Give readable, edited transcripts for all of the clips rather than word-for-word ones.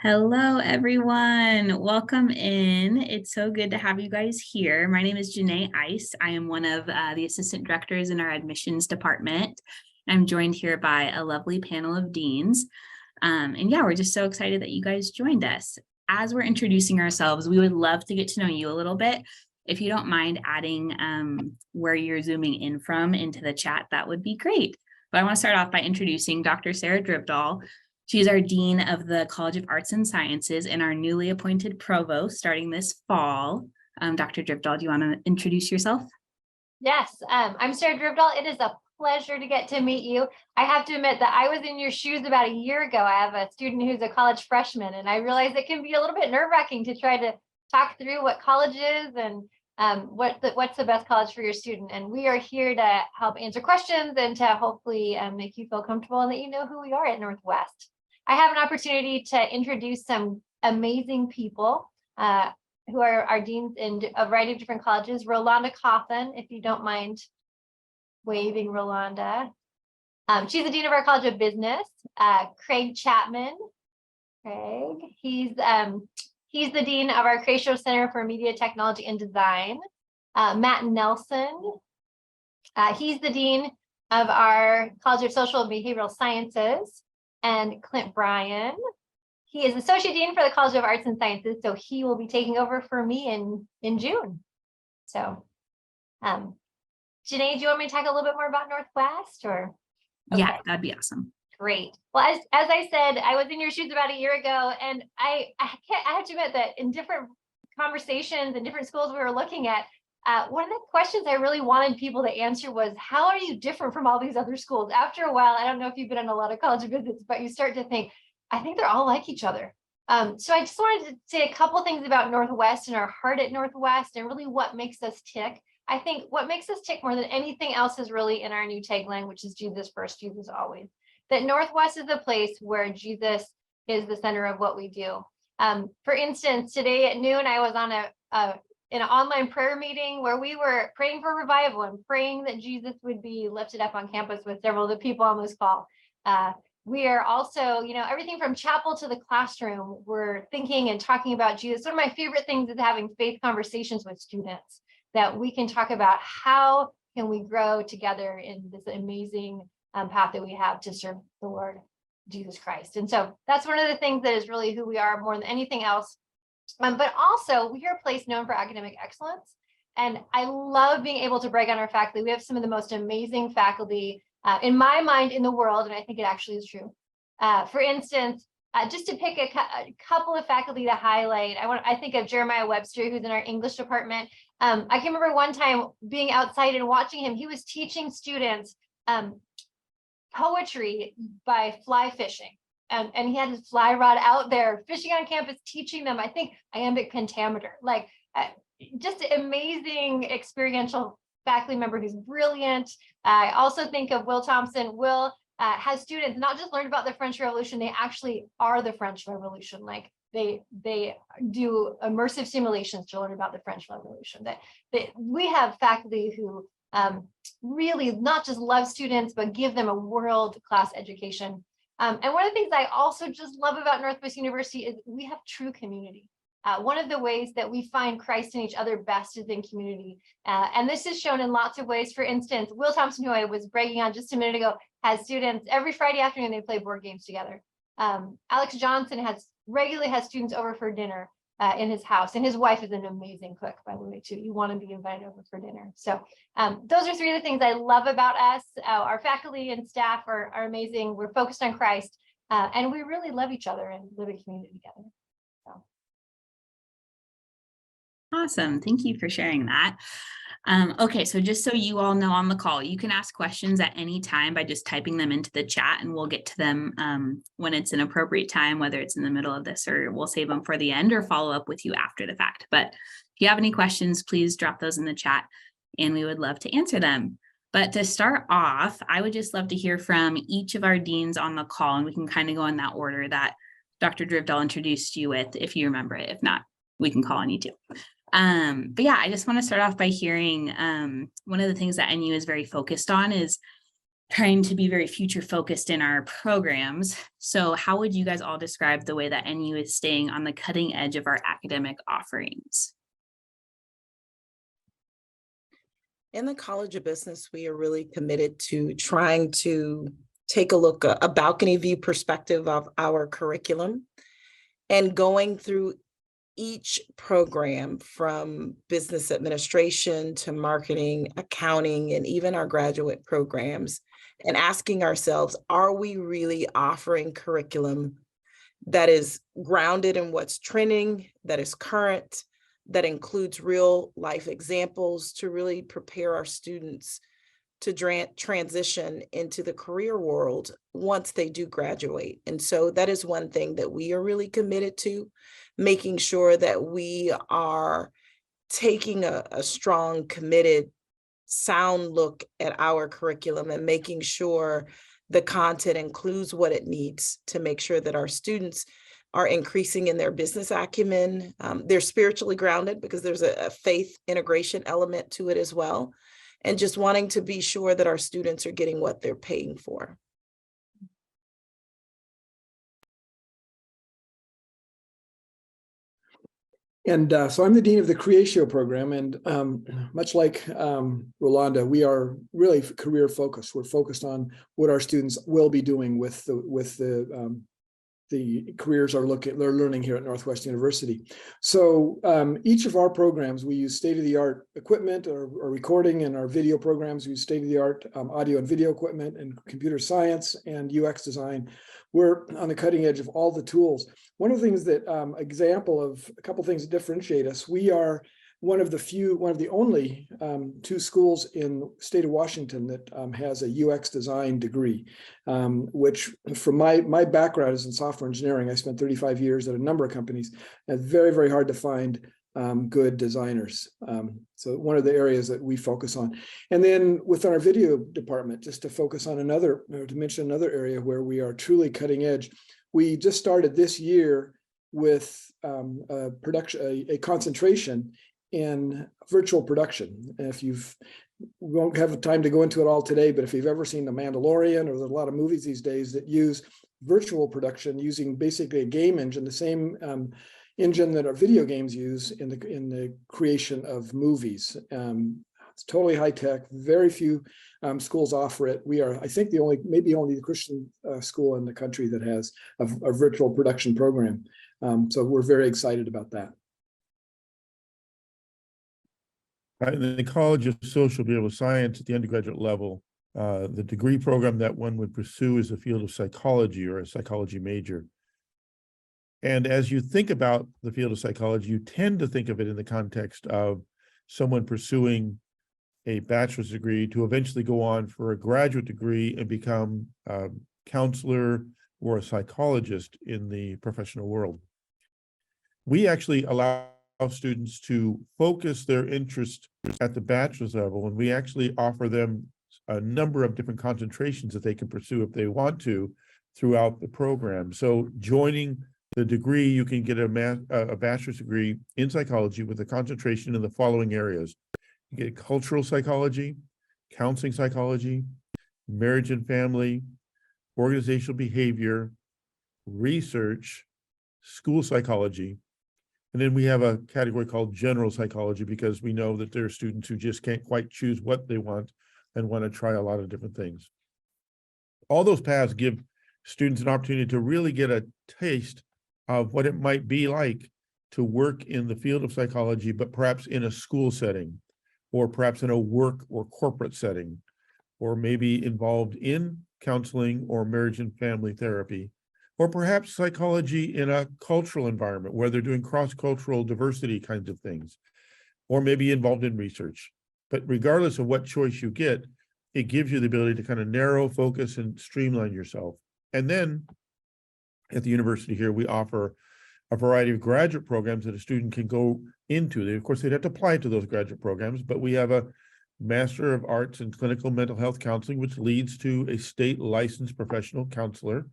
Hello, everyone. Welcome in. It's so good to have you guys here. My name is Janae Ice. I am one of the assistant directors in our admissions department. I'm joined here by a lovely panel of deans. And yeah, we're just so excited that you guys joined us. As we're introducing ourselves, we would love to get to know you a little bit. If you don't mind adding where you're zooming in from into the chat, that would be great. But I want to start off by introducing Dr. Sarah Dribdahl. She's our Dean of the College of Arts and Sciences and our newly appointed provost starting this fall. Dr. Dribdahl, do you want to introduce yourself? Yes, I'm Sarah Dribdahl. It is a pleasure to get to meet you. I have to admit that I was in your shoes about a year ago. I have a student who's a college freshman, and I realize it can be a little bit nerve-wracking to try to talk through what college is and what's the best college for your student. And we are here to help answer questions and to hopefully make you feel comfortable and that you know who we are at Northwest. I have an opportunity to introduce some amazing people who are our deans in a variety of different colleges. Rolanda Coffin, if you don't mind waving, Rolanda. She's the dean of our College of Business. Craig Chapman. Craig, he's the dean of our Creatio Center for Media Technology and Design. Matt Nelson. He's the dean of our College of Social and Behavioral Sciences. And Clint Bryan. He is Associate Dean for the College of Arts and Sciences, so he will be taking over for me in June. So, Janae, do you want me to talk a little bit more about Northwest, or? Okay. Yeah, that'd be awesome. Great. Well, as I said, I was in your shoes about a year ago, and I have to admit that in different conversations and different schools we were looking at, one of the questions I really wanted people to answer was, how are you different from all these other schools? After a while, I don't know if you've been on a lot of college visits, but you start to think, I think they're all like each other. So I just wanted to say a couple things about Northwest and our heart at Northwest and really what makes us tick. I think what makes us tick more than anything else is really in our new tagline, which is Jesus first, Jesus always. That Northwest is a place where Jesus is the center of what we do. For instance, today at noon, I was on in an online prayer meeting where we were praying for revival and praying that Jesus would be lifted up on campus with several of the people on this call. We are also, everything from chapel to the classroom, we're thinking and talking about Jesus. One of my favorite things is having faith conversations with students, that we can talk about how can we grow together in this amazing path that we have to serve the Lord Jesus Christ. And so that's one of the things that is really who we are more than anything else. But also, we are a place known for academic excellence. And I love being able to brag on our faculty. We have some of the most amazing faculty, in my mind, in the world, and I think it actually is true. For instance, just to pick a couple of faculty to highlight, I think of Jeremiah Webster, who's in our English department. I can remember one time being outside and watching him. He was teaching students poetry by fly fishing. And he had his fly rod out there fishing on campus, teaching them, I think, iambic pentameter, like just an amazing experiential faculty member who's brilliant. I also think of Will Thompson. Will has students not just learned about the French Revolution, they actually are the French Revolution. Like they do immersive simulations to learn about the French Revolution. That we have faculty who really not just love students, but give them a world-class education. And one of the things I also just love about Northwest University is we have true community. One of the ways that we find Christ in each other best is in community. And this is shown in lots of ways. For instance, Will Thompson, who I was bragging on just a minute ago, has students every Friday afternoon, they play board games together. Alex Johnson regularly has students over for dinner in his house. And his wife is an amazing cook, by the way, too. You want to be invited over for dinner. So those are three of the things I love about us. Our faculty and staff are amazing. We're focused on Christ. And we really love each other and live in community together. So. Awesome. Thank you for sharing that. Okay, so just so you all know on the call, you can ask questions at any time by just typing them into the chat, and we'll get to them when it's an appropriate time, whether it's in the middle of this or we'll save them for the end or follow up with you after the fact. But if you have any questions, please drop those in the chat and we would love to answer them. But to start off, I would just love to hear from each of our deans on the call, and we can kind of go in that order that Dr. Dribdahl introduced you with, if you remember it. If not, we can call on you too. But yeah, I just want to start off by hearing one of the things that NU is very focused on is trying to be very future focused in our programs. So how would you guys all describe the way that NU is staying on the cutting edge of our academic offerings? In the College of Business, we are really committed to trying to take a look, a balcony view perspective of our curriculum and going through each program from business administration to marketing, accounting, and even our graduate programs, and asking ourselves, are we really offering curriculum that is grounded in what's trending, that is current, that includes real life examples to really prepare our students to transition into the career world once they do graduate. And so that is one thing that we are really committed to, making sure that we are taking a strong, committed, sound look at our curriculum and making sure the content includes what it needs to make sure that our students are increasing in their business acumen. They're spiritually grounded because there's a faith integration element to it as well. And just wanting to be sure that our students are getting what they're paying for. And so I'm the dean of the Creatio program, and much like Rolanda, we are really career focused. We're focused on what our students will be doing with the careers they're learning here at Northwestern University. So each of our programs, we use state-of-the-art equipment or recording, and our video programs use state-of-the-art audio and video equipment, and computer science and UX design. We're on the cutting edge of all the tools. One of the things that, example of a couple of things that differentiate us, we are one of the only two schools in the state of Washington that has a UX design degree, which from my background is in software engineering. I spent 35 years at a number of companies, and very, very hard to find good designers. So one of the areas that we focus on. And then within our video department, just to focus on to mention another area where we are truly cutting edge, we just started this year with a concentration in virtual production. And if we won't have time to go into it all today, but if you've ever seen The Mandalorian, or there's a lot of movies these days that use virtual production using basically a game engine, the same engine that our video games use in the creation of movies. It's totally high tech. Very few schools offer it. We are, I think, maybe only the Christian school in the country that has a virtual production program. So we're very excited about that. In the College of Social and Behavioral Science at the undergraduate level, the degree program that one would pursue is the field of psychology, or a psychology major. And as you think about the field of psychology, you tend to think of it in the context of someone pursuing a bachelor's degree to eventually go on for a graduate degree and become a counselor or a psychologist in the professional world. We actually allow students to focus their interest at the bachelor's level, and we actually offer them a number of different concentrations that they can pursue if they want to throughout the program. So joining the degree, you can get a bachelor's degree in psychology with a concentration in the following areas. You get cultural psychology, counseling psychology, marriage and family, organizational behavior, research, school psychology. And then we have a category called general psychology, because we know that there are students who just can't quite choose what they want and want to try a lot of different things. All those paths give students an opportunity to really get a taste of what it might be like to work in the field of psychology, but perhaps in a school setting, or perhaps in a work or corporate setting, or maybe involved in counseling or marriage and family therapy, or perhaps psychology in a cultural environment where they're doing cross-cultural diversity kinds of things, or maybe involved in research. But regardless of what choice you get, it gives you the ability to kind of narrow focus and streamline yourself. And then at the university here, we offer a variety of graduate programs that a student can go into. Of course, they'd have to apply to those graduate programs, but we have a Master of Arts in Clinical Mental Health Counseling, which leads to a state licensed professional counselor.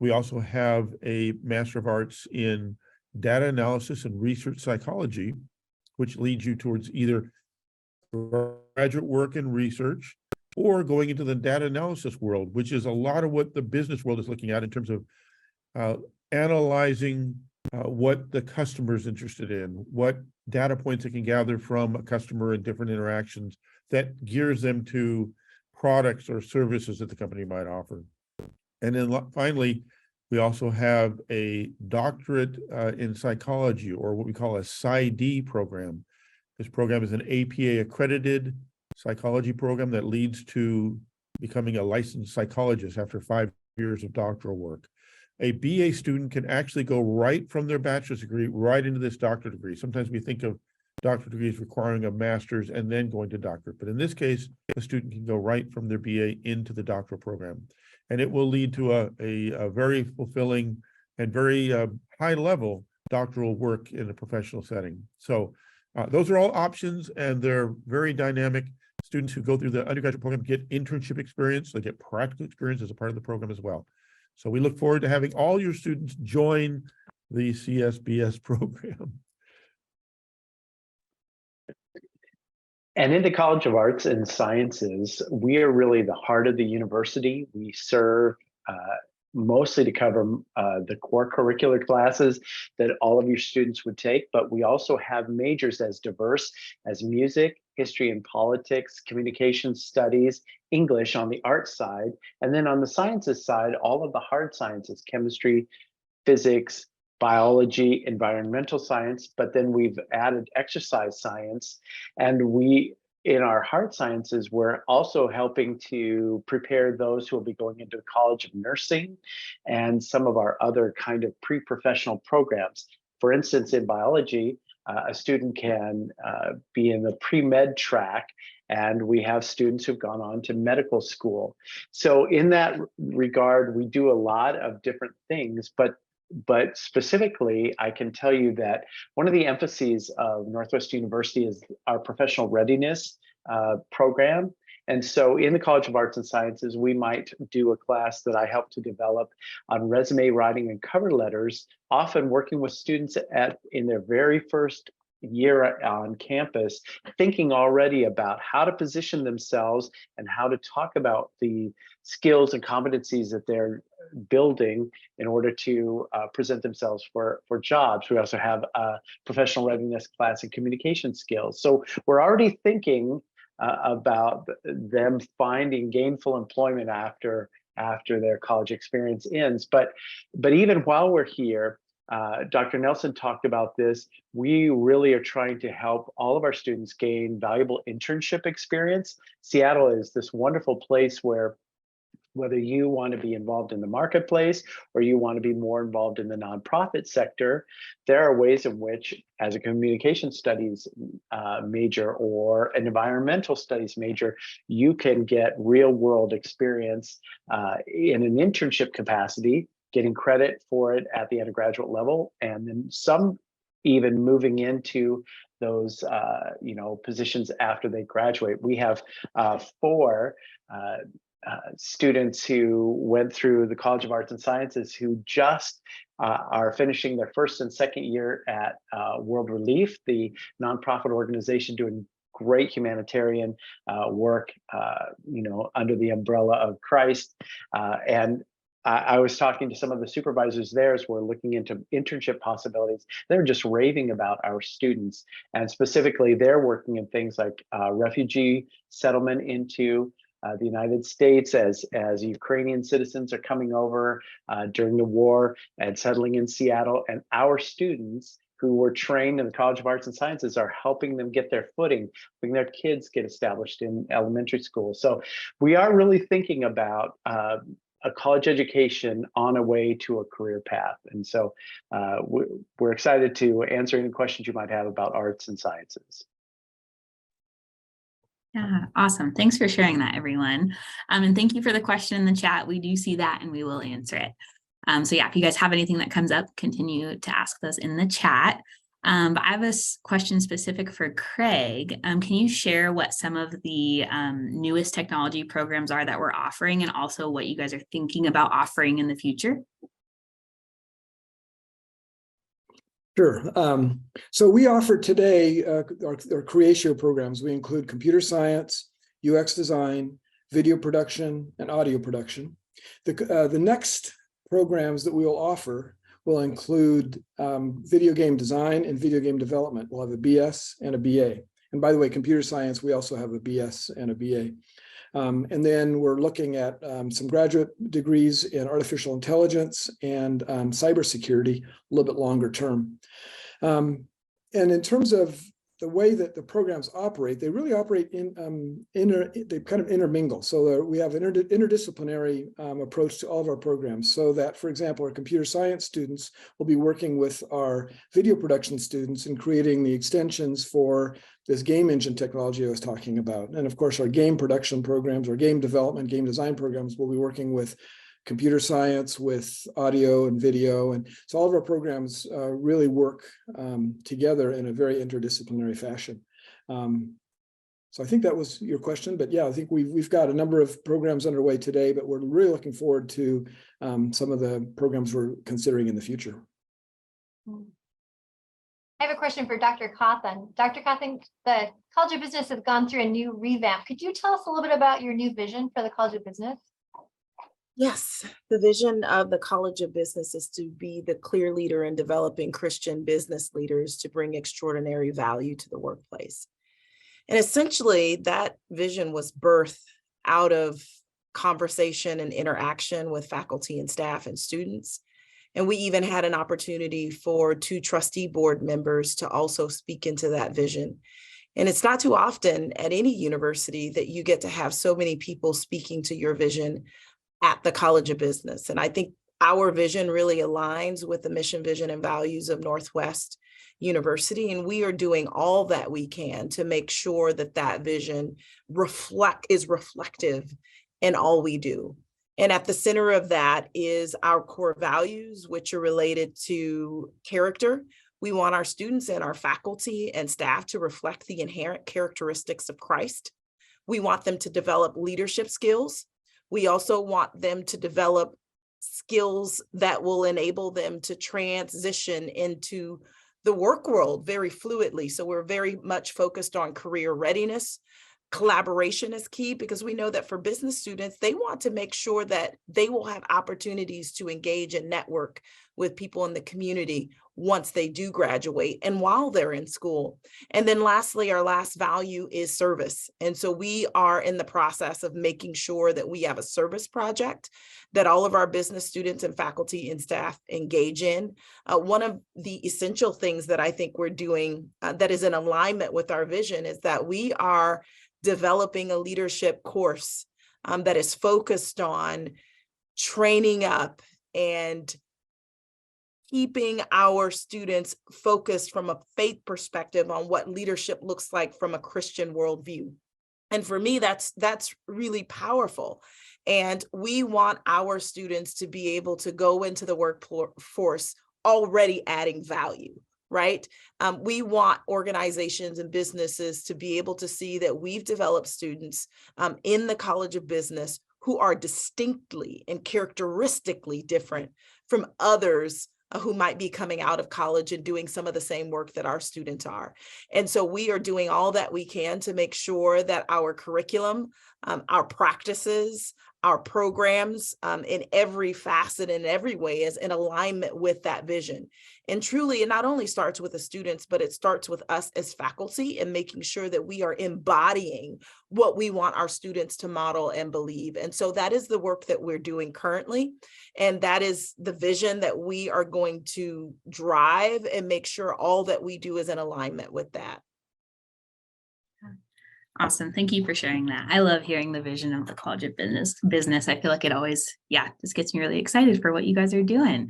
We also have a Master of Arts in Data Analysis and Research Psychology, which leads you towards either graduate work and research or going into the data analysis world, which is a lot of what the business world is looking at in terms of analyzing what the customer is interested in, what data points it can gather from a customer in different interactions that gears them to products or services that the company might offer. And then finally, we also have a doctorate in psychology, or what we call a PsyD program. This program is an APA accredited psychology program that leads to becoming a licensed psychologist after 5 years of doctoral work. A BA student can actually go right from their bachelor's degree right into this doctorate degree. Sometimes we think of doctorate degrees requiring a master's and then going to doctorate. But in this case, a student can go right from their BA into the doctoral program. And it will lead to a very fulfilling and very high level doctoral work in a professional setting. So those are all options, and they're very dynamic. Students who go through the undergraduate program get internship experience. They get practical experience as a part of the program as well. So we look forward to having all your students join the CSBS program. And in the College of Arts and Sciences, we are really the heart of the university. We serve mostly to cover the core curricular classes that all of your students would take, but we also have majors as diverse as music, history and politics, communication studies, English on the arts side, and then on the sciences side, all of the hard sciences, chemistry, physics, biology, environmental science, but then we've added exercise science, and in our hard sciences, we're also helping to prepare those who will be going into the College of Nursing and some of our other kind of pre-professional programs. For instance, in biology, a student can be in the pre-med track, and we have students who've gone on to medical school. So in that regard, we do a lot of different things, but specifically, I can tell you that one of the emphases of Northwest University is our professional readiness program. And so in the College of Arts and Sciences, we might do a class that I help to develop on resume writing and cover letters, often working with students in their very first year on campus, thinking already about how to position themselves and how to talk about the skills and competencies that they're building in order to present themselves for jobs. We also have a professional readiness class in communication skills. So we're already thinking about them finding gainful employment after their college experience ends. But even while we're here, Dr. Nelson talked about this. We really are trying to help all of our students gain valuable internship experience. Seattle is this wonderful place where whether you want to be involved in the marketplace or you want to be more involved in the nonprofit sector, there are ways in which, as a communication studies major or an environmental studies major, you can get real world experience in an internship capacity, getting credit for it at the undergraduate level, and then some even moving into those positions after they graduate. We have 4 students who went through the College of Arts and Sciences who just are finishing their first and second year at World Relief, the nonprofit organization doing great humanitarian work, under the umbrella of Christ. And I was talking to some of the supervisors there as we're looking into internship possibilities. They're just raving about our students, and specifically they're working in things like refugee settlement into the United States as Ukrainian citizens are coming over during the war and settling in Seattle. And our students who were trained in the College of Arts and Sciences are helping them get their footing, helping their kids get established in elementary school. So we are really thinking about a college education on a way to a career path. And so we're excited to answer any questions you might have about arts and sciences. Yeah, awesome. Thanks for sharing that, everyone. And thank you for the question in the chat. We do see that and we will answer it. So yeah, if you guys have anything that comes up, continue to ask those in the chat. But I have a question specific for Craig. Can you share what some of the newest technology programs are that we're offering, and also what you guys are thinking about offering in the future? Sure. So we offer today our Creatio programs. We include computer science, UX design, video production, and audio production. The next programs that we will offer will include video game design and video game development. We'll have a BS and a BA. And by the way, computer science, we also have a BS and a BA. And then we're looking at some graduate degrees in artificial intelligence and cybersecurity a little bit longer term. And in terms of the way that the programs operate, they really operate in they kind of intermingle. So we have an interdisciplinary approach to all of our programs, so that, for example, our computer science students will be working with our video production students and creating the extensions for this game engine technology I was talking about. And of course, our game production programs, or game development, game design programs will be working with computer science, with audio and video. And so all of our programs really work together in a very interdisciplinary fashion. So I think that was your question, but yeah, I think we've got a number of programs underway today, but we're really looking forward to some of the programs we're considering in the future. I have a question for Dr. Cawthon. Dr. Cawthon, the College of Business has gone through a new revamp. Could you tell us a little bit about your new vision for the College of Business? Yes, the vision of the College of Business is to be the clear leader in developing Christian business leaders to bring extraordinary value to the workplace. And essentially, that vision was birthed out of conversation and interaction with faculty and staff and students. And we even had an opportunity for 2 trustee board members to also speak into that vision. And it's not too often at any university that you get to have so many people speaking to your vision at the College of Business. And I think our vision really aligns with the mission, vision, and values of Northwest University. And we are doing all that we can to make sure that that vision is reflective in all we do. And at the center of that is our core values, which are related to character. We want our students and our faculty and staff to reflect the inherent characteristics of Christ. We want them to develop leadership skills. We also want them to develop skills that will enable them to transition into the work world very fluidly. So we're very much focused on career readiness. Collaboration is key, because we know that for business students, they want to make sure that they will have opportunities to engage and network with people in the community once they do graduate and while they're in school. And then lastly, our last value is service. And so we are in the process of making sure that we have a service project that all of our business students and faculty and staff engage in. One of the essential things that I think we're doing that is in alignment with our vision is that we are developing a leadership course that is focused on training up and keeping our students focused from a faith perspective on what leadership looks like from a Christian worldview. And for me, that's really powerful. And we want our students to be able to go into the workforce already adding value, right? We want organizations and businesses to be able to see that we've developed students in the College of Business who are distinctly and characteristically different from others who might be coming out of college and doing some of the same work that our students are. And so we are doing all that we can to make sure that our curriculum, our practices, our programs in every facet and every way is in alignment with that vision. And truly, it not only starts with the students, but it starts with us as faculty and making sure that we are embodying what we want our students to model and believe. And so that is the work that we're doing currently. And that is the vision that we are going to drive and make sure all that we do is in alignment with that. Awesome. Thank you for sharing that. I love hearing the vision of the College of Business. I feel like it always, just gets me really excited for what you guys are doing.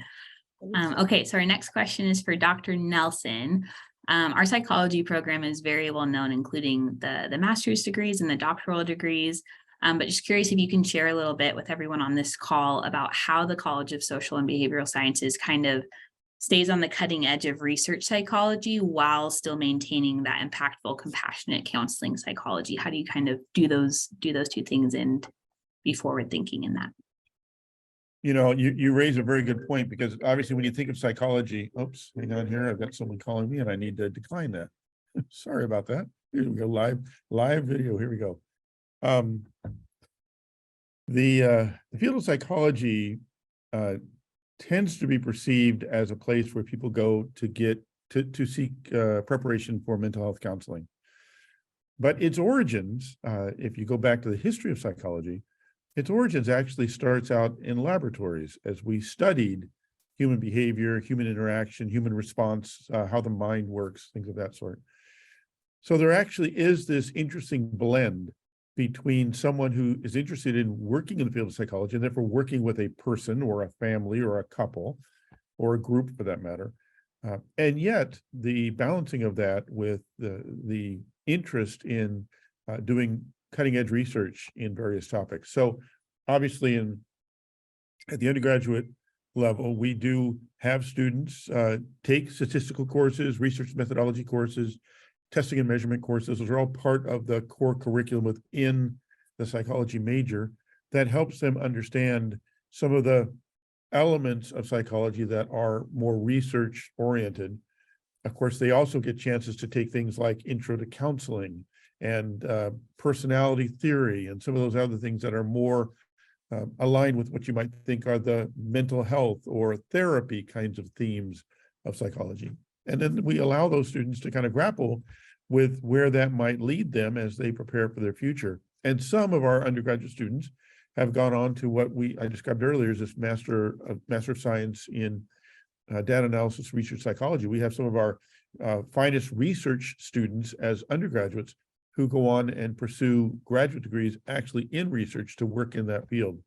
Okay, so our next question is for Dr. Nelson. Our psychology program is very well known, including the master's degrees and the doctoral degrees. But just curious if you can share a little bit with everyone on this call about how the College of Social and Behavioral Sciences kind of stays on the cutting edge of research psychology while still maintaining that impactful, compassionate counseling psychology. How do you kind of do those two things and be forward thinking in that? You know, you raise a very good point, because obviously when you think of psychology, oops, hang on here, I've got someone calling me and I need to decline that. Sorry about that. Here we go, live video, here we go. The field of psychology tends to be perceived as a place where people go to get to seek preparation for mental health counseling. But its origins, if you go back to the history of psychology, its origins actually starts out in laboratories as we studied human behavior, human interaction, human response, how the mind works, things of that sort. So there actually is this interesting blend between someone who is interested in working in the field of psychology and therefore working with a person or a family or a couple or a group for that matter. And yet the balancing of that with the interest in doing cutting edge research in various topics. So obviously at the undergraduate level, we do have students take statistical courses, research methodology courses, testing and measurement courses. Those are all part of the core curriculum within the psychology major that helps them understand some of the elements of psychology that are more research oriented. Of course, they also get chances to take things like intro to counseling and personality theory and some of those other things that are more aligned with what you might think are the mental health or therapy kinds of themes of psychology. And then we allow those students to kind of grapple with where that might lead them as they prepare for their future. And some of our undergraduate students have gone on to what I described earlier as this Master of Science in Data Analysis Research Psychology. We have some of our finest research students as undergraduates who go on and pursue graduate degrees actually in research to work in that field.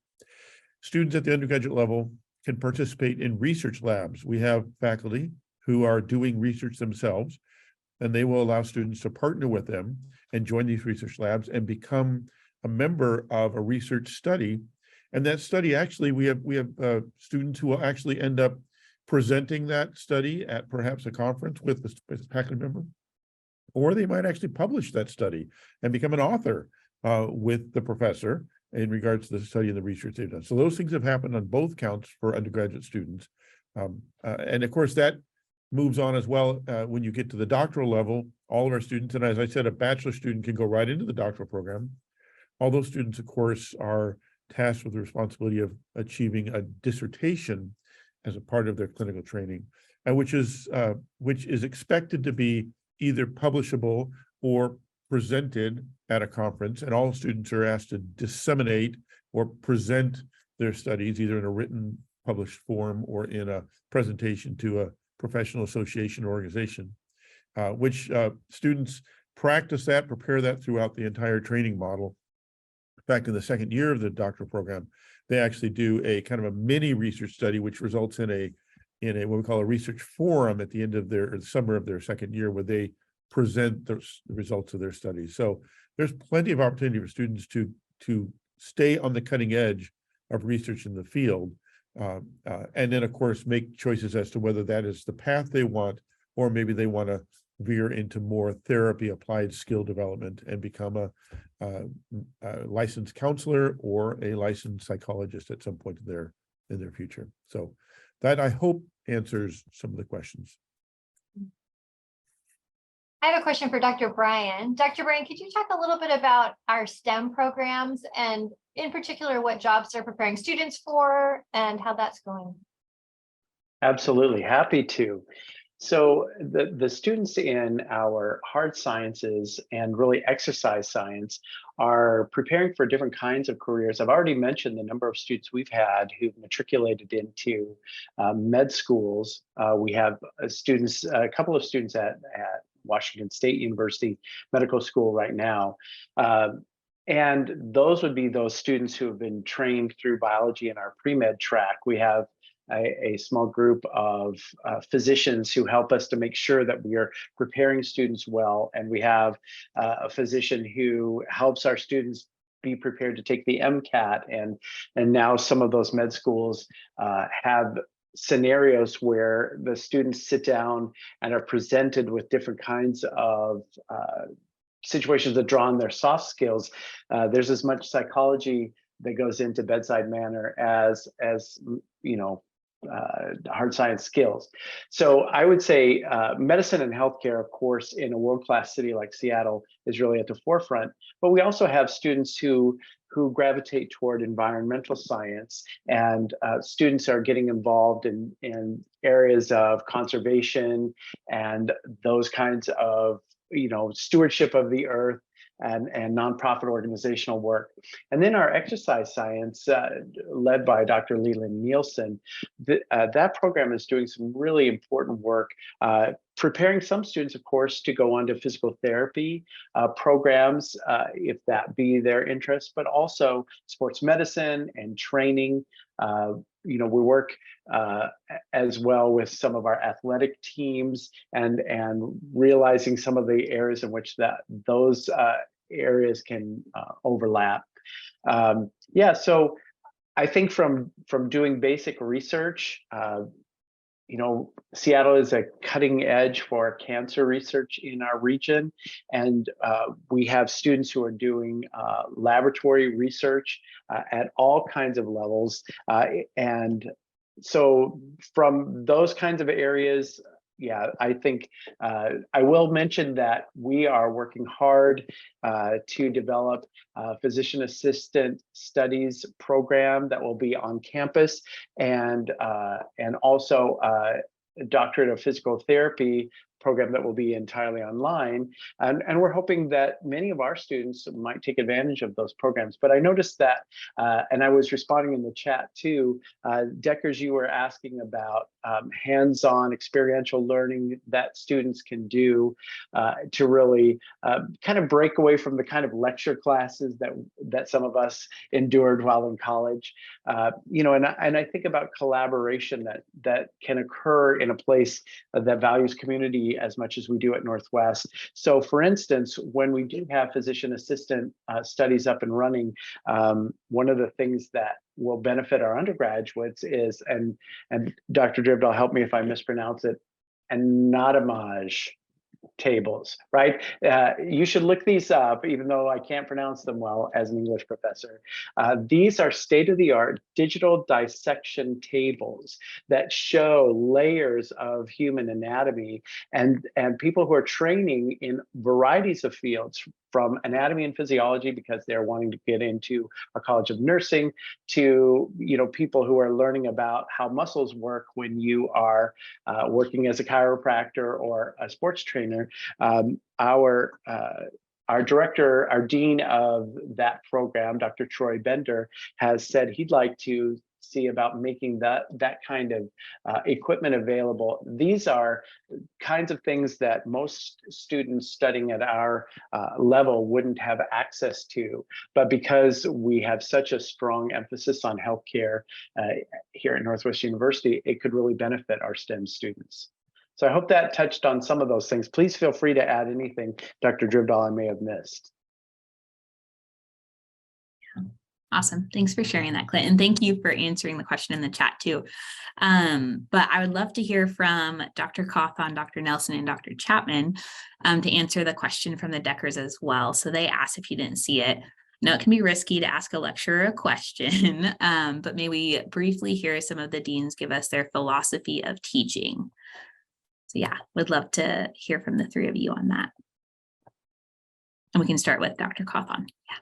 Students at the undergraduate level can participate in research labs. We have faculty who are doing research themselves, and they will allow students to partner with them and join these research labs and become a member of a research study. And that study, actually, we have students who will actually end up presenting that study at perhaps a conference with a faculty member, or they might actually publish that study and become an author with the professor in regards to the study and the research they've done. So those things have happened on both counts for undergraduate students. And of course, that moves on as well when you get to the doctoral level. All of our students, and as I said, a bachelor student can go right into the doctoral program. All those students, of course, are tasked with the responsibility of achieving a dissertation as a part of their clinical training, and which is expected to be either publishable or presented at a conference. And all students are asked to disseminate or present their studies either in a written published form or in a presentation to a professional association or organization, which students practice that, prepare that throughout the entire training model. In fact, in the second year of the doctoral program, they actually do a kind of a mini research study, which results in a what we call a research forum at the end of the summer of their second year, where they present the results of their studies. So there's plenty of opportunity for students to stay on the cutting edge of research in the field, and then of course make choices as to whether that is the path they want, or maybe they want to veer into more therapy applied skill development and become a licensed counselor or a licensed psychologist at some point in their future. So that, I hope, answers some of the questions. I have a question for Dr. Bryan. Dr. Bryan, could you talk a little bit about our STEM programs and in particular what jobs they're preparing students for and how that's going? Absolutely, happy to. So the students in our hard sciences and really exercise science are preparing for different kinds of careers. I've already mentioned the number of students we've had who've matriculated into med schools. We have students, a couple of students at Washington State University Medical School right now. And those would be those students who have been trained through biology in our pre-med track. We have a small group of physicians who help us to make sure that we are preparing students well. And we have a physician who helps our students be prepared to take the MCAT. And now some of those med schools have scenarios where the students sit down and are presented with different kinds of situations that draw on their soft skills. There's as much psychology that goes into bedside manner as hard science skills. So I would say medicine and healthcare, of course, in a world-class city like Seattle is really at the forefront, but we also have students who gravitate toward environmental science, and students are getting involved in areas of conservation and those kinds of, stewardship of the earth and nonprofit organizational work. And then our exercise science, led by Dr. Leland Nielsen, that program is doing some really important work, preparing some students, of course, to go on to physical therapy programs, if that be their interest, but also sports medicine and training. We work as well with some of our athletic teams and realizing some of the areas in which those areas can overlap. So I think from doing basic research, Seattle is a cutting edge for cancer research in our region, and we have students who are doing laboratory research at all kinds of levels. And so from those kinds of areas, I think I will mention that we are working hard to develop a physician assistant studies program that will be on campus, and also a doctorate of physical therapy program that will be entirely online. And we're hoping that many of our students might take advantage of those programs. But I noticed that, and I was responding in the chat too, Deckers, you were asking about hands-on experiential learning that students can do to really kind of break away from the kind of lecture classes that some of us endured while in college. And I think about collaboration that can occur in a place that values community as much as we do at Northwest. So for instance, when we do have physician assistant studies up and running, one of the things that will benefit our undergraduates is, and Dr. Dribdahl, help me if I mispronounce it, anatomage tables, right? You should look these up, even though I can't pronounce them well as an English professor. These are state-of-the-art digital dissection tables that show layers of human anatomy, and people who are training in varieties of fields, from anatomy and physiology because they're wanting to get into a college of nursing, to people who are learning about how muscles work when you are working as a chiropractor or a sports trainer. Our director, our dean of that program, Dr. Troy Bender, has said he'd like to see about making that kind of equipment available. These are kinds of things that most students studying at our level wouldn't have access to. But because we have such a strong emphasis on healthcare here at Northwest University, it could really benefit our STEM students. So I hope that touched on some of those things. Please feel free to add anything, Dr. Dribdahl, I may have missed. Awesome. Thanks for sharing that, Clint. And thank you for answering the question in the chat too. But I would love to hear from Dr. Cawthon, Dr. Nelson, and Dr. Chapman to answer the question from the Deckers as well. So they asked if you didn't see it. Now, it can be risky to ask a lecturer a question, but may we briefly hear some of the deans give us their philosophy of teaching. So yeah, would love to hear from the three of you on that. And we can start with Dr. Cawthon. Yeah.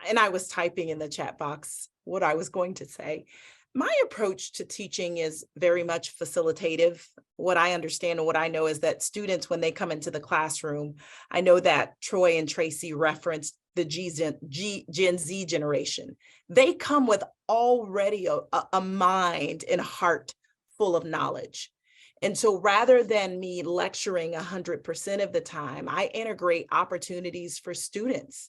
And I was typing in the chat box what I was going to say. My approach to teaching is very much facilitative. What I understand and what I know is that students, when they come into the classroom, I know that Troy and Tracy referenced the Gen Z generation. They come with already a mind and heart full of knowledge. And so rather than me lecturing 100% of the time, I integrate opportunities for students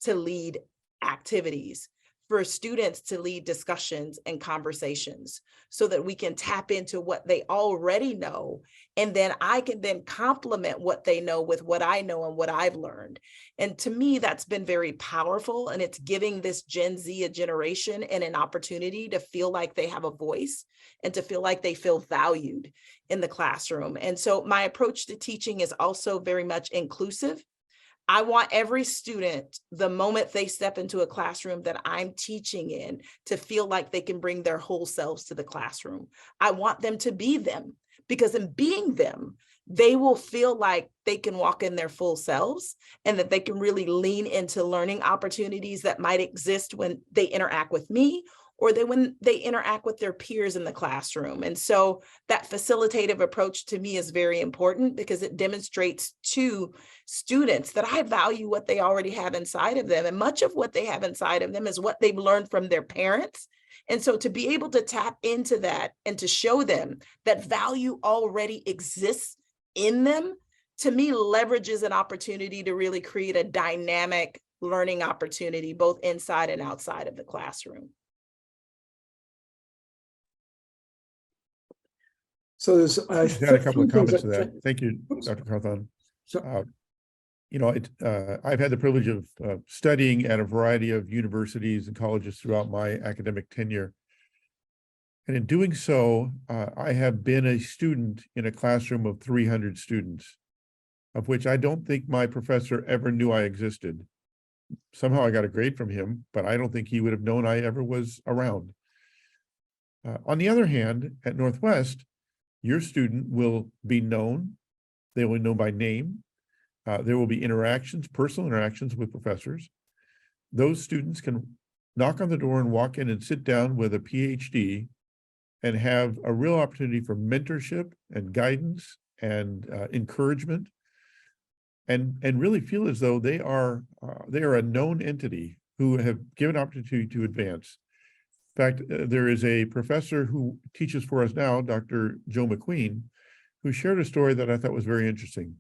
to lead activities, for students to lead discussions and conversations so that we can tap into what they already know. And then I can then complement what they know with what I know and what I've learned. And to me, that's been very powerful. And it's giving this Gen Z a generation and an opportunity to feel like they have a voice and to feel like they feel valued in the classroom. And so my approach to teaching is also very much inclusive. I want every student, the moment they step into a classroom that I'm teaching in, to feel like they can bring their whole selves to the classroom. I want them to be them, because in being them, they will feel like they can walk in their full selves and that they can really lean into learning opportunities that might exist when they interact with me, or when they interact with their peers in the classroom. And so that facilitative approach to me is very important, because it demonstrates to students that I value what they already have inside of them. And much of what they have inside of them is what they've learned from their parents. And so to be able to tap into that and to show them that value already exists in them, to me, leverages an opportunity to really create a dynamic learning opportunity, both inside and outside of the classroom. So there's I've had a couple of comments to that. that. Thank you, Oops. Dr. Carthon. So, I've had the privilege of studying at a variety of universities and colleges throughout my academic tenure. And in doing so, I have been a student in a classroom of 300 students, of which I don't think my professor ever knew I existed. Somehow I got a grade from him, but I don't think he would have known I ever was around. On the other hand, at Northwest, your student will be known. They will be known by name. There will be interactions, personal interactions with professors. Those students can knock on the door and walk in and sit down with a PhD and have a real opportunity for mentorship and guidance and encouragement, and really feel as though they are a known entity who have given opportunity to advance. In fact, there is a professor who teaches for us now, Dr. Joe McQueen, who shared a story that I thought was very interesting.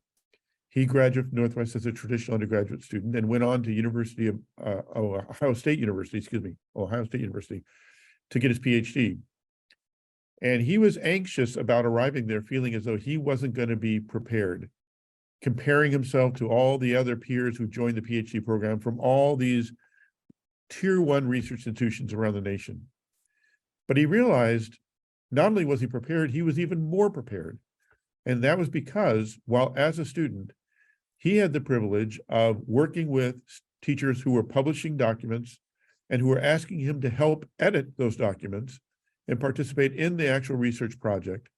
He graduated from Northwest as a traditional undergraduate student and went on to Ohio State University to get his PhD. And he was anxious about arriving there, feeling as though he wasn't going to be prepared, comparing himself to all the other peers who joined the PhD program from all these tier 1 research institutions around the nation. But he realized not only was he prepared, he was even more prepared. And that was because, while as a student, he had the privilege of working with teachers who were publishing documents and who were asking him to help edit those documents and participate in the actual research project.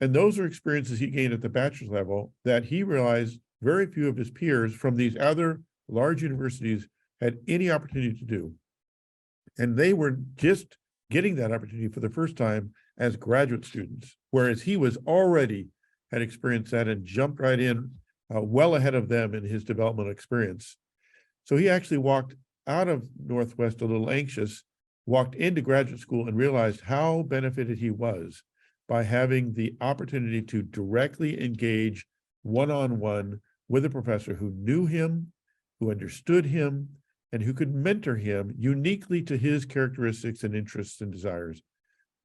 And those are experiences he gained at the bachelor's level that he realized very few of his peers from these other large universities had any opportunity to do. And they were just getting that opportunity for the first time as graduate students, whereas he was already had experienced that and jumped right in well ahead of them in his developmental experience. So he actually walked out of Northwest a little anxious, walked into graduate school and realized how benefited he was by having the opportunity to directly engage one-on-one with a professor who knew him, who understood him, and who could mentor him uniquely to his characteristics and interests and desires.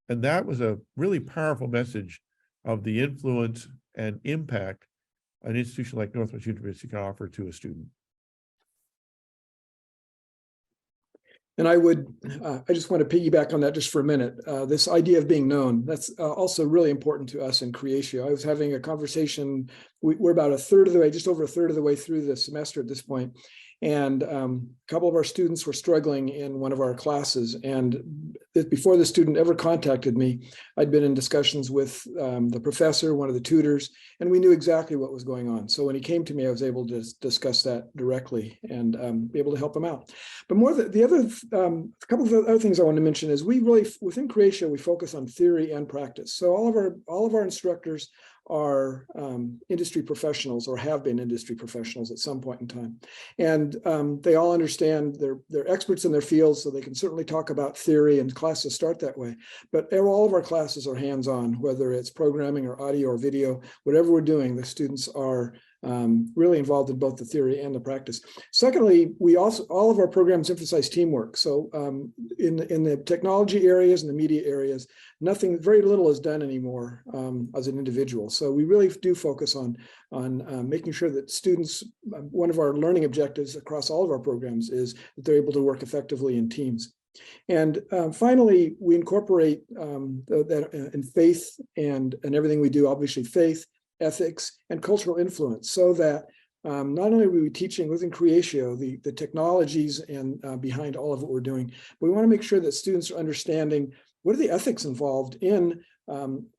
And that was a really powerful message of the influence and impact an institution like Northwest University can offer to a student. And I just want to piggyback on that just for a minute. This idea of being known, that's also really important to us in Creatio. I was having a conversation, we're about a third of the way, just over a third of the way through the semester at this point. And a couple of our students were struggling in one of our classes. And before the student ever contacted me, I'd been in discussions with the professor, one of the tutors, and we knew exactly what was going on. So when he came to me, I was able to discuss that directly and be able to help him out. But more the other, a couple of other things I want to mention is we really, within Creatio, we focus on theory and practice. So all of our instructors are industry professionals or have been industry professionals at some point in time. And they all understand they're experts in their fields, so they can certainly talk about theory, and classes start that way. But all of our classes are hands-on, whether it's programming or audio or video, whatever we're doing, the students are really involved in both the theory and the practice. Secondly, all of our programs emphasize teamwork. So in the technology areas and the media areas, very little is done anymore as an individual. So we really do focus on making sure that students, one of our learning objectives across all of our programs is that they're able to work effectively in teams. And finally, we incorporate that in faith and everything we do, obviously faith, ethics, and cultural influence, so that not only are we teaching within Creatio the technologies and behind all of what we're doing, but we want to make sure that students are understanding what are the ethics involved in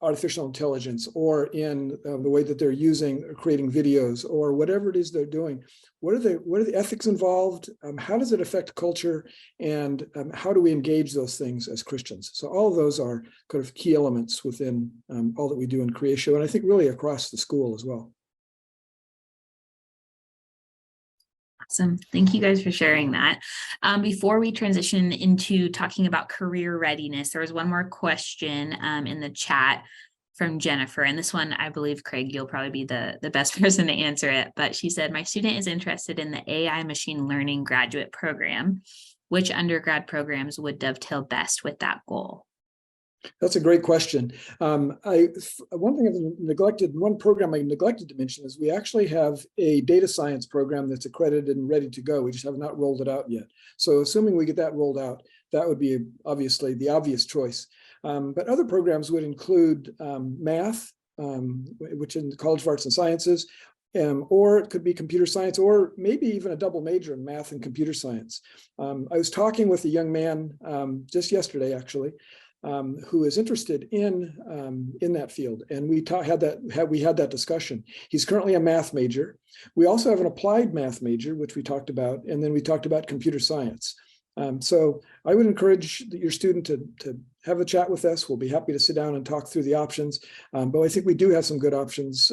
artificial intelligence, or in the way that they're using or creating videos, or whatever it is they're doing. What are the ethics involved? How does it affect culture? And how do we engage those things as Christians? So all of those are kind of key elements within all that we do in Creatio, and I think really across the school as well. Awesome. Thank you guys for sharing that. Before we transition into talking about career readiness, there was one more question in the chat from Jennifer. And this one, I believe, Craig, you'll probably be the best person to answer it. But she said, my student is interested in the AI machine learning graduate program. Which undergrad programs would dovetail best with that goal? That's a great question. One program I neglected to mention is we actually have a data science program that's accredited and ready to go. We just have not rolled it out yet. So assuming we get that rolled out, that would be obviously the obvious choice. But other programs would include math, which in the College of Arts and Sciences, or it could be computer science, or maybe even a double major in math and computer science. I was talking with a young man just yesterday, actually, who is interested in that field, and we had that discussion. He's currently a math major. We also have an applied math major, which we talked about, and then we talked about computer science. So I would encourage your student to have a chat with us. We'll be happy to sit down and talk through the options. But I think we do have some good options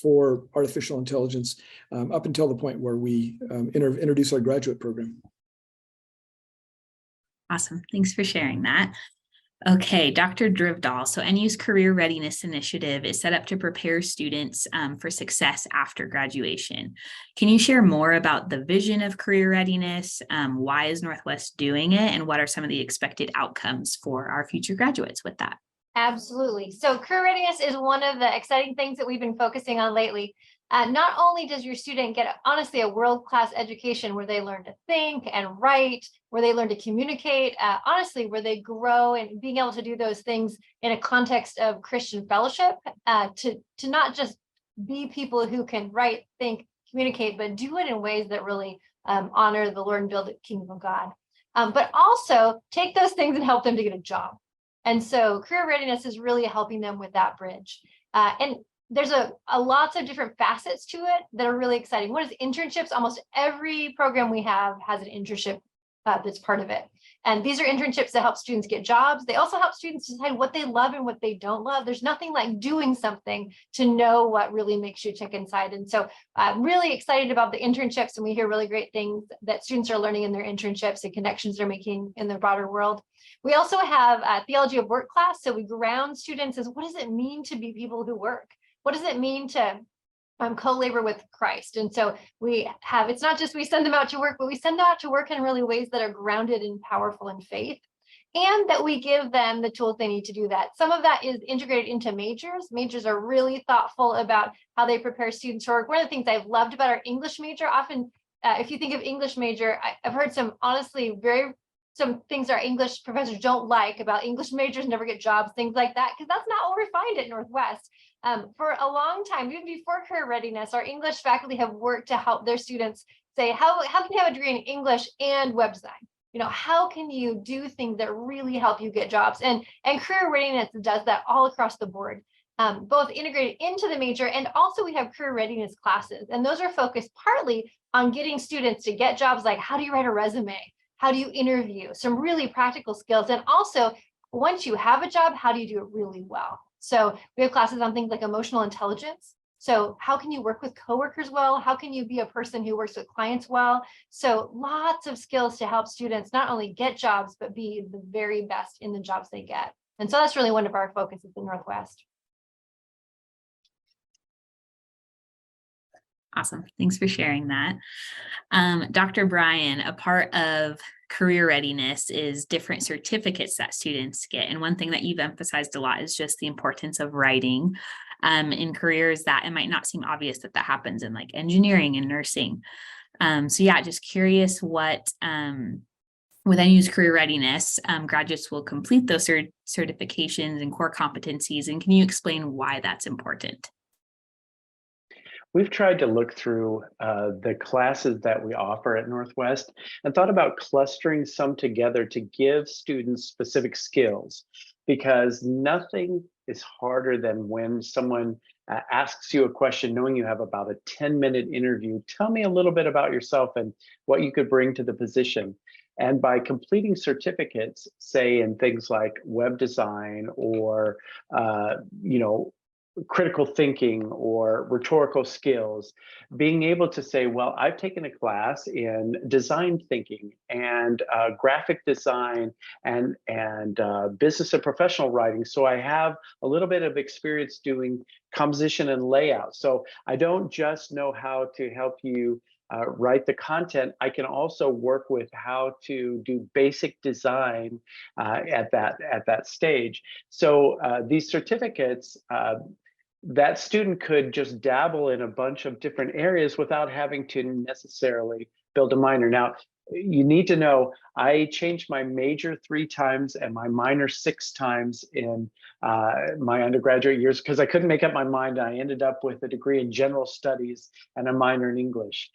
for artificial intelligence up until the point where we introduce our graduate program. Awesome. Thanks for sharing that. Okay, Dr. Drivdahl. So NU's Career Readiness Initiative is set up to prepare students for success after graduation. Can you share more about the vision of career readiness? Why is Northwest doing it? And what are some of the expected outcomes for our future graduates with that? Absolutely. So career readiness is one of the exciting things that we've been focusing on lately. Not only does your student get, honestly, a world-class education where they learn to think and write, where they learn to communicate, honestly, where they grow and being able to do those things in a context of Christian fellowship, to not just be people who can write, think, communicate, but do it in ways that really honor the Lord and build the kingdom of God. But also take those things and help them to get a job. And so career readiness is really helping them with that bridge. And there's a lots of different facets to it that are really exciting. One is internships. Almost every program we have has an internship that's part of it. And these are internships that help students get jobs. They also help students decide what they love and what they don't love. There's nothing like doing something to know what really makes you tick inside. And so I'm really excited about the internships, and we hear really great things that students are learning in their internships and connections they're making in the broader world. We also have a theology of work class. So we ground students as, what does it mean to be people who work? What does it mean to co-labor with Christ? And so we have, it's not just we send them out to work, but we send them out to work in really ways that are grounded and powerful in faith, and that we give them the tools they need to do that. Some of that is integrated into majors. Majors are really thoughtful about how they prepare students for work. One of the things I've loved about our English major, often if you think of English major, I've heard some, honestly, some things our English professors don't like about English majors never get jobs, things like that, because that's not what we find at Northwest. For a long time, even before career readiness, our English faculty have worked to help their students say, how can you have a degree in English and web design? You know, how can you do things that really help you get jobs? And career readiness does that all across the board, both integrated into the major, and also we have career readiness classes. And those are focused partly on getting students to get jobs, like how do you write a resume? How do you interview? Some really practical skills. And also, once you have a job, how do you do it really well? So we have classes on things like emotional intelligence. So how can you work with coworkers well? How can you be a person who works with clients well? So lots of skills to help students not only get jobs, but be the very best in the jobs they get. And so that's really one of our focuses in Northwest. Awesome. Thanks for sharing that. Dr. Brian, a part of career readiness is different certificates that students get. And one thing that you've emphasized a lot is just the importance of writing in careers that it might not seem obvious that happens in, like engineering and nursing. So yeah, just curious what, with NU's career readiness, graduates will complete those certifications and core competencies. And can you explain why that's important? we've tried to look through the classes that we offer at Northwest and thought about clustering some together to give students specific skills, because nothing is harder than when someone asks you a question knowing you have about a 10-minute interview. Tell me a little bit about yourself and what you could bring to the position. And by completing certificates, say in things like web design or critical thinking or rhetorical skills, being able to say, well, I've taken a class in design thinking and graphic design and business and professional writing. So I have a little bit of experience doing composition and layout. So I don't just know how to help you write the content. I can also work with how to do basic design at that stage. So these certificates, that student could just dabble in a bunch of different areas without having to necessarily build a minor. Now, you need to know, I changed my major 3 times and my minor 6 times in my undergraduate years because I couldn't make up my mind. I ended up with a degree in general studies and a minor in English.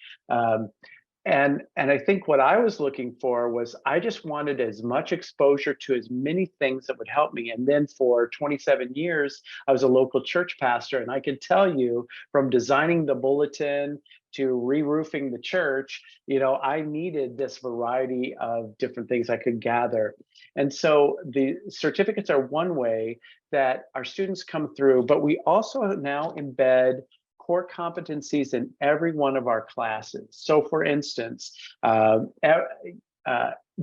And I think what I was looking for was I just wanted as much exposure to as many things that would help me. And then for 27 years, I was a local church pastor. And I can tell you, from designing the bulletin to re-roofing the church, I needed this variety of different things I could gather. And so the certificates are one way that our students come through, but we also now embed core competencies in every one of our classes. So for instance,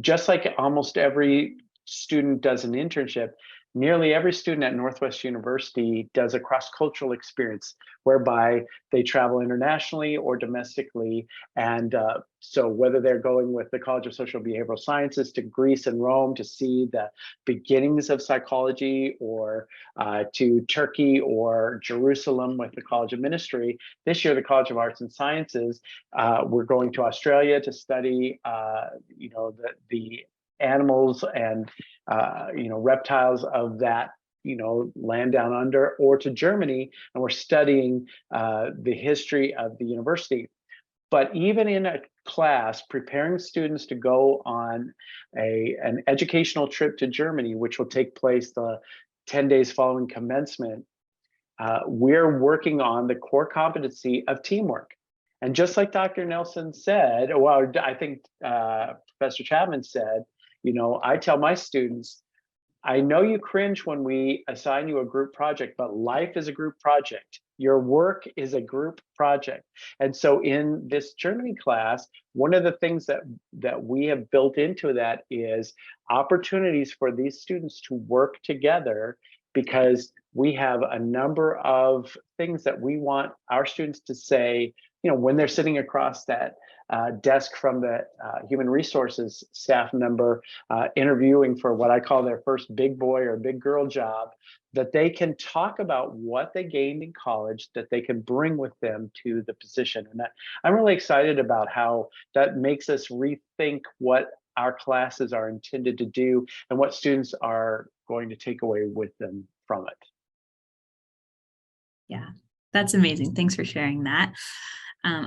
just like almost every student does an internship, nearly every student at Northwest University does a cross-cultural experience whereby they travel internationally or domestically. And so whether they're going with the College of Social Behavioral Sciences to Greece and Rome to see the beginnings of psychology, or to Turkey or Jerusalem with the College of Ministry, this year the College of Arts and Sciences, we're going to Australia to study the animals and reptiles of that land down under, or to Germany, and we're studying the history of the university. But even in a class preparing students to go on an educational trip to Germany, which will take place the 10 days following commencement, we're working on the core competency of teamwork. And just like Dr. Nelson said, well, I think Professor Chapman said, I tell my students, I know you cringe when we assign you a group project, but life is a group project. Your work is a group project. And so in this Germany class, one of the things that we have built into that is opportunities for these students to work together, because we have a number of things that we want our students to say, when they're sitting across that desk from the human resources staff member interviewing for what I call their first big boy or big girl job, that they can talk about what they gained in college that they can bring with them to the position. And I'm really excited about how that makes us rethink what our classes are intended to do and what students are going to take away with them from it. Yeah, that's amazing. Thanks for sharing that.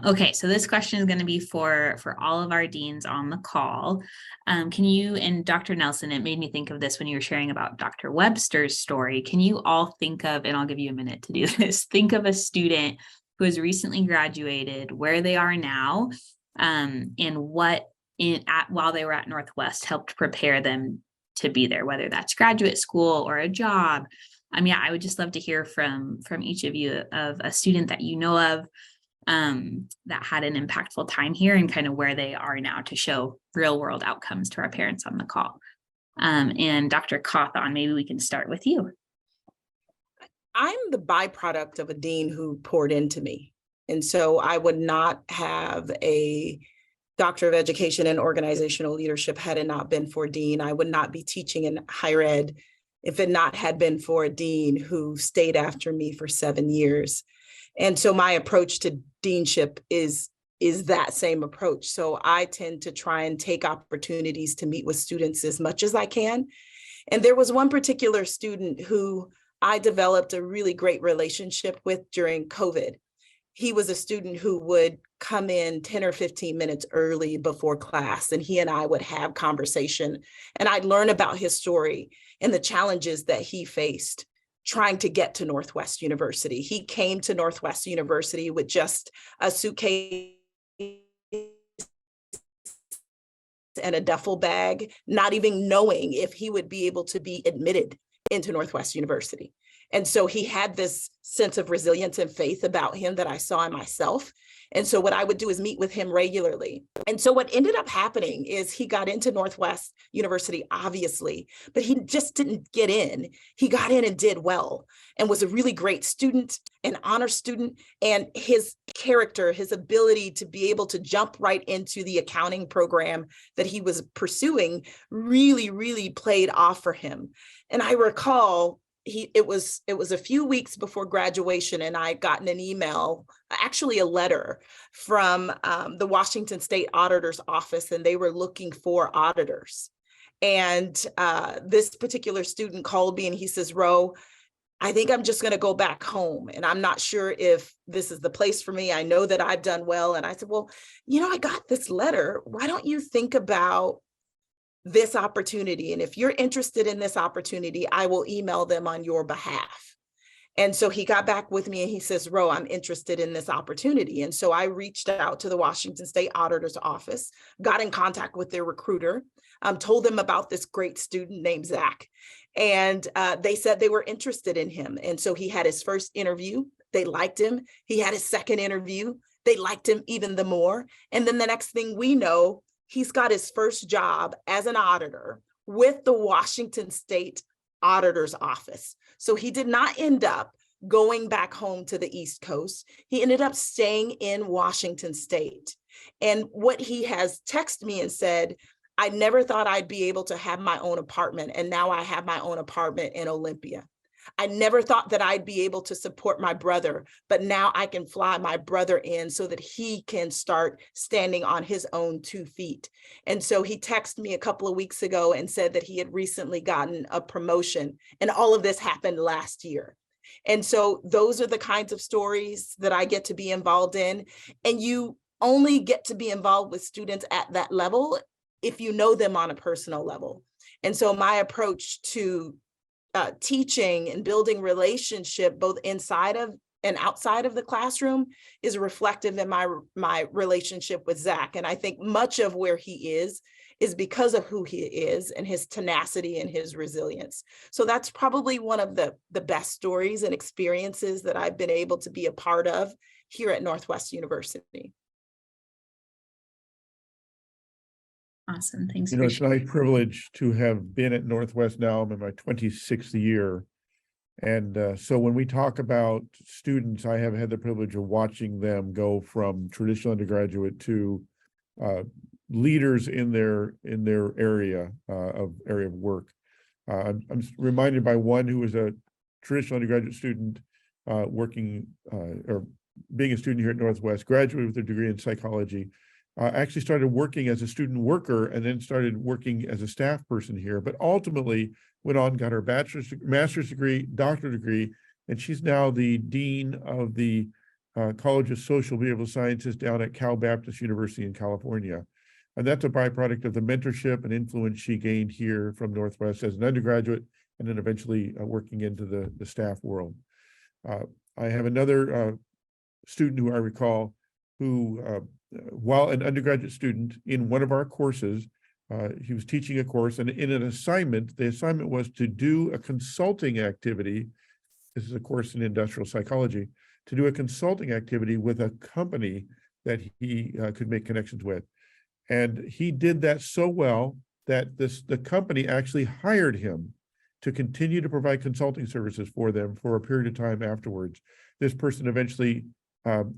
Okay, so this question is going to be for all of our deans on the call. Can you, and Dr. Nelson, it made me think of this when you were sharing about Dr. Webster's story. Can you all think of, and I'll give you a minute to do this, think of a student who has recently graduated, where they are now, and what while they were at Northwest helped prepare them to be there, whether that's graduate school or a job. I would just love to hear from each of you of a student that you know of that had an impactful time here and kind of where they are now to show real world outcomes to our parents on the call. And Dr. Cawthon, maybe we can start with you. I'm the byproduct of a dean who poured into me. And so I would not have a Doctor of Education in Organizational Leadership had it not been for a dean. I would not be teaching in higher ed if it not had been for a dean who stayed after me for 7 years. And so my approach to deanship is that same approach. So I tend to try and take opportunities to meet with students as much as I can. And there was one particular student who I developed a really great relationship with during COVID. he was a student who would come in 10 or 15 minutes early before class, and he and I would have conversation, and I'd learn about his story and the challenges that he faced trying to get to Northwest University. He came to Northwest University with just a suitcase and a duffel bag, not even knowing if he would be able to be admitted into Northwest University. And so he had this sense of resilience and faith about him that I saw in myself. And so what I would do is meet with him regularly. And so what ended up happening is he got into Northwest University, obviously, but he just didn't get in. He got in and did well and was a really great student, an honor student, and his character, his ability to be able to jump right into the accounting program that he was pursuing really, really played off for him. And I recall it was a few weeks before graduation, and I had gotten an email, actually a letter from the Washington State Auditor's Office, and they were looking for auditors. And this particular student called me and he says, Ro, I think I'm just going to go back home, and I'm not sure if this is the place for me. I know that I've done well. And I said, well, I got this letter. Why don't you think about this opportunity? And if you're interested in this opportunity, I will email them on your behalf. And so he got back with me and he says, Ro, I'm interested in this opportunity. And so I reached out to the Washington State Auditor's Office, got in contact with their recruiter, told them about this great student named Zach. And they said they were interested in him. And so he had his first interview. They liked him. He had his second interview. They liked him even the more. And then the next thing we know, he's got his first job as an auditor with the Washington State Auditor's Office. So he did not end up going back home to the East Coast. He ended up staying in Washington State. And what he has texted me and said, I never thought I'd be able to have my own apartment, and now I have my own apartment in Olympia. I never thought that I'd be able to support my brother, but now I can fly my brother in so that he can start standing on his own 2 feet. And so he texted me a couple of weeks ago and said that he had recently gotten a promotion, and all of this happened last year. And so those are the kinds of stories that I get to be involved in. And you only get to be involved with students at that level if you know them on a personal level. And so my approach to teaching and building relationship both inside of and outside of the classroom is reflective in my relationship with Zach. And I think much of where he is because of who he is and his tenacity and his resilience. So that's probably one of the best stories and experiences that I've been able to be a part of here at Northwest University. Awesome. Thanks. It's my privilege to have been at Northwest now. I'm in my 26th year. And so when we talk about students, I have had the privilege of watching them go from traditional undergraduate to leaders in their area of work. I'm reminded by one who was a traditional undergraduate student working or being a student here at Northwest, graduated with a degree in psychology. Actually started working as a student worker and then started working as a staff person here, but ultimately went on, got her master's degree, doctorate degree, and she's now the dean of the College of Social Behavioral Sciences down at Cal Baptist University in California. And that's a byproduct of the mentorship and influence she gained here from Northwest as an undergraduate and then eventually working into the staff world. I have another student who I recall who, while an undergraduate student in one of our courses, he was teaching a course, and in an assignment, the assignment was to do a consulting activity. This is a course in industrial psychology, to do a consulting activity with a company that he could make connections with. And he did that so well that the company actually hired him to continue to provide consulting services for them for a period of time afterwards. This person eventually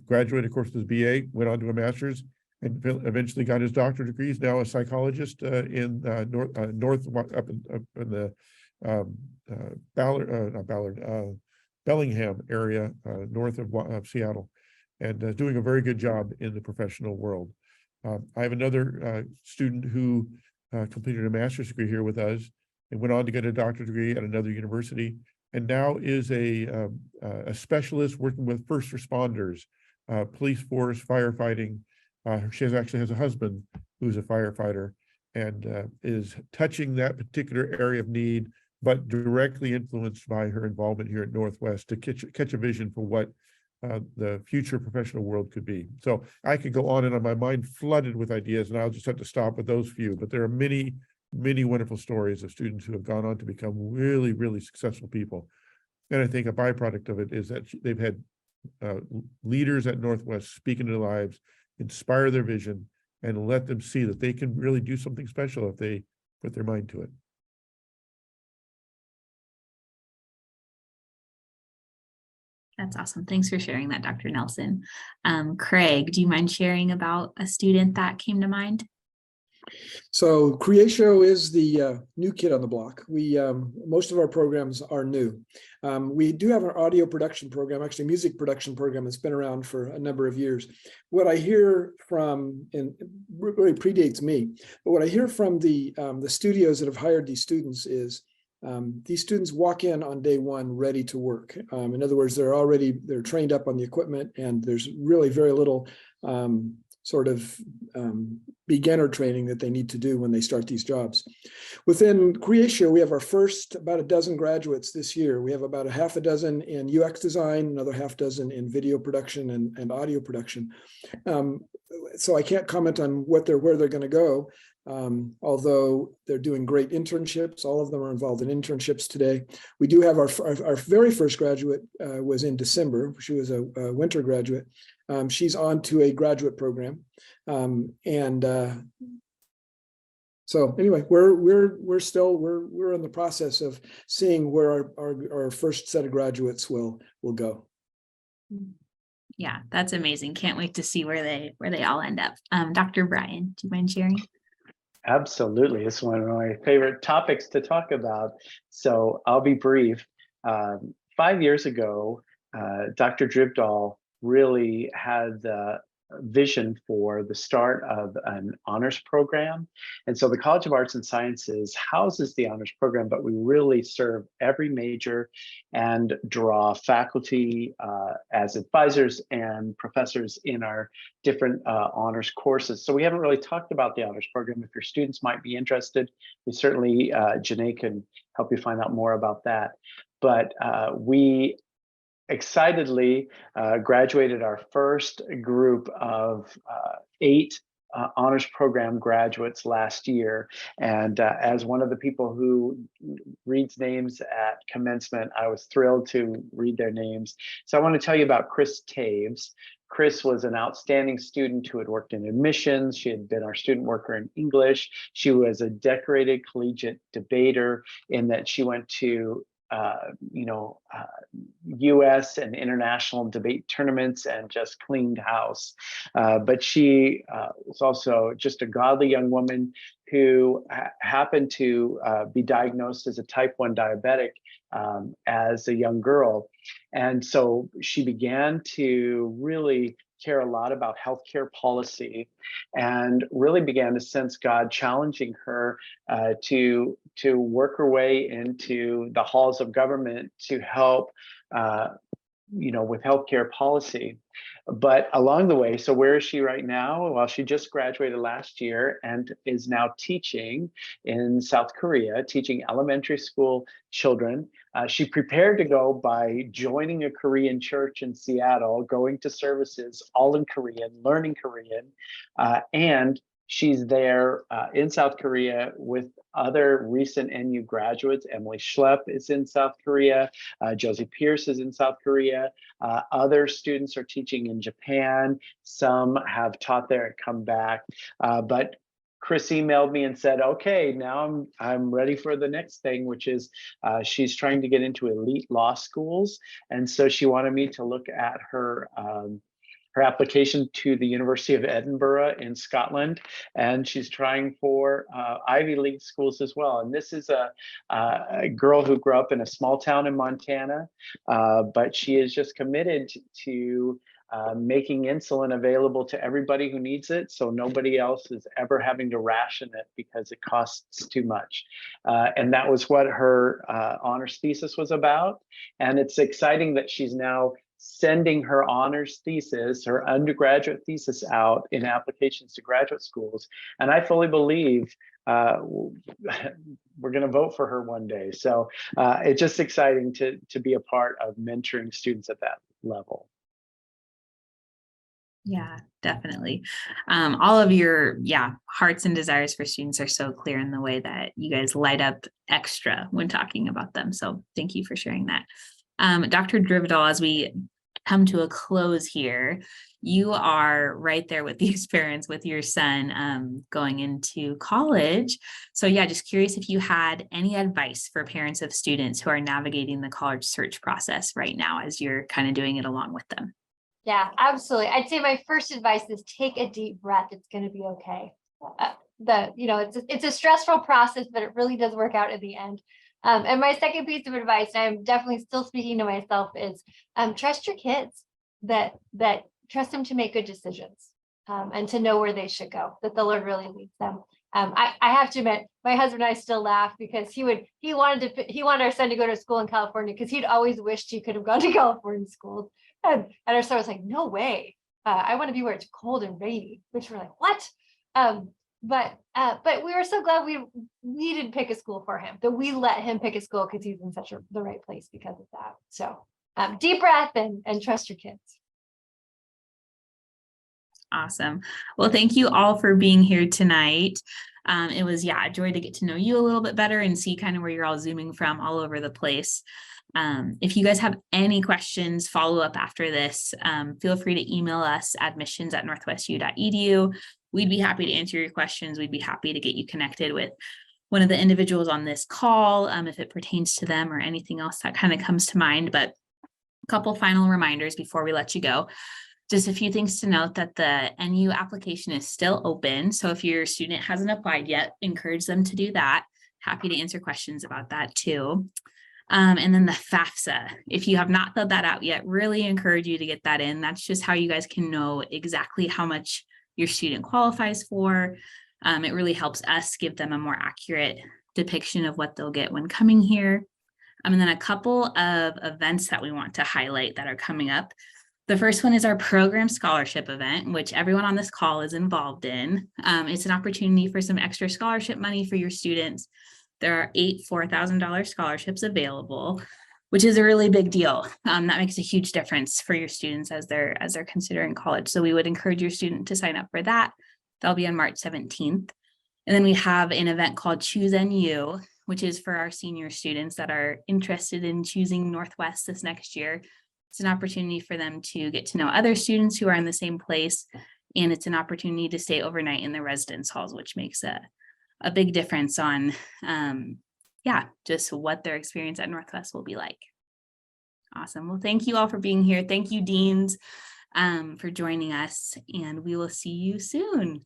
graduated, of course, with his BA, went on to a master's, and eventually got his doctorate degree. He's now a psychologist in Bellingham area, north of Seattle, and doing a very good job in the professional world. I have another student who completed a master's degree here with us and went on to get a doctorate degree at another university, and now is a specialist working with first responders police force, firefighting. She actually has a husband who's a firefighter and is touching that particular area of need, but directly influenced by her involvement here at Northwest to catch a vision for what the future professional world could be. So I could go on and on, my mind flooded with ideas, and I'll just have to stop with those few. But there are many, many wonderful stories of students who have gone on to become really, really successful people. And I think a byproduct of it is that they've had leaders at Northwest speak into their lives, inspire their vision, and let them see that they can really do something special if they put their mind to it. That's awesome. Thanks for sharing that, Dr. Nelson. Craig, do you mind sharing about a student that came to mind? So Creatio is the new kid on the block. We most of our programs are new. We do have an audio production program, actually music production program that's been around for a number of years. What I hear from, and it really predates me, but what I hear from the studios that have hired these students is these students walk in on day one ready to work. In other words, they're trained up on the equipment, and there's really very little beginner training that they need to do when they start these jobs. Within Creatio, we have our first about a dozen graduates this year. We have about a half a dozen in UX design, another half dozen in video production and audio production. So I can't comment on where they're going to go. Although they're doing great internships. All of them are involved in internships today. We do have our very first graduate was in December. She was a winter graduate. She's on to a graduate program. So anyway, we're in the process of seeing where our first set of graduates will go. Yeah, that's amazing. Can't wait to see where they all end up. Dr. Brian, do you mind sharing? Absolutely. It's one of my favorite topics to talk about. So I'll be brief. 5 years ago, Dr. Dribdahl really had the vision for the start of an honors program. And so the College of Arts and Sciences houses the honors program, but we really serve every major and draw faculty as advisors and professors in our different honors courses. So we haven't really talked about the honors program. If your students might be interested, we certainly, Janae can help you find out more about that. But we excitedly graduated our first group of 8 honors program graduates last year. And as one of the people who reads names at commencement, I was thrilled to read their names. So I want to tell you about Chris Taves. Chris was an outstanding student who had worked in admissions. She had been our student worker in English. She was a decorated collegiate debater in that she went to US and international debate tournaments and just cleaned house. But she was also just a godly young woman who happened to be diagnosed as a type 1 diabetic as a young girl. And so she began to really care a lot about healthcare policy and really began to sense God challenging her to work her way into the halls of government to help with healthcare policy. But along the way, so where is she right now? Well, she just graduated last year and is now teaching in South Korea, teaching elementary school children. She prepared to go by joining a Korean church in Seattle, going to services all in Korean, learning Korean, and she's there in South Korea with other recent NU graduates. Emily Schlepp is in South Korea. Josie Pierce is in South Korea. Other students are teaching in Japan. Some have taught there and come back. But Chris emailed me and said, okay, now I'm ready for the next thing, which is she's trying to get into elite law schools. And so she wanted me to look at her application to the University of Edinburgh in Scotland, and she's trying for Ivy League schools as well. And this is a girl who grew up in a small town in Montana, but she is just committed to making insulin available to everybody who needs it, so nobody else is ever having to ration it because it costs too much. And that was what her honors thesis was about. And it's exciting that she's now sending her honors thesis, her undergraduate thesis out in applications to graduate schools. And I fully believe we're going to vote for her one day. So it's just exciting to be a part of mentoring students at that level. Yeah, definitely. All of your hearts and desires for students are so clear in the way that you guys light up extra when talking about them. So thank you for sharing that. Dr. Drividal, as we come to a close here, you are right there with the experience with your son going into college. So yeah, just curious if you had any advice for parents of students who are navigating the college search process right now as you're kind of doing it along with them. Yeah, absolutely. I'd say my first advice is take a deep breath. It's going to be okay. It's a stressful process, but it really does work out at the end. And my second piece of advice, and I'm definitely still speaking to myself, is trust your kids, that trust them to make good decisions and to know where they should go, that the Lord really leads them. I have to admit, my husband and I still laugh because he wanted our son to go to school in California because he'd always wished he could have gone to California schools. And our son was like, no way. I want to be where it's cold and rainy, which we're like, what? But we were so glad we didn't pick a school for him, that we let him pick a school because he's in the right place because of that. So deep breath and trust your kids. Awesome. Well, thank you all for being here tonight. It was, a joy to get to know you a little bit better and see kind of where you're all zooming from all over the place. If you guys have any questions, follow up after this, feel free to email us admissions@northwestu.edu. We'd be happy to answer your questions. We'd be happy to get you connected with one of the individuals on this call, if it pertains to them or anything else that kind of comes to mind. But a couple final reminders before we let you go. Just a few things to note: that the NU application is still open. So if your student hasn't applied yet, encourage them to do that. Happy to answer questions about that too. And then the FAFSA, if you have not filled that out yet, really encourage you to get that in. That's just how you guys can know exactly how much your student qualifies for. It really helps us give them a more accurate depiction of what they'll get when coming here. And then a couple of events that we want to highlight that are coming up. The first one is our program scholarship event, which everyone on this call is involved in. It's an opportunity for some extra scholarship money for your students. There are 8 $4,000 scholarships available, which is a really big deal. That makes a huge difference for your students as they're considering college. So we would encourage your student to sign up for that. That'll be on March 17th. And then we have an event called Choose NU, which is for our senior students that are interested in choosing Northwest this next year. It's an opportunity for them to get to know other students who are in the same place. And it's an opportunity to stay overnight in the residence halls, which makes a big difference on, just what their experience at Northwest will be like. Awesome. Well, thank you all for being here. Thank you, deans, for joining us, and we will see you soon.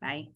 Bye.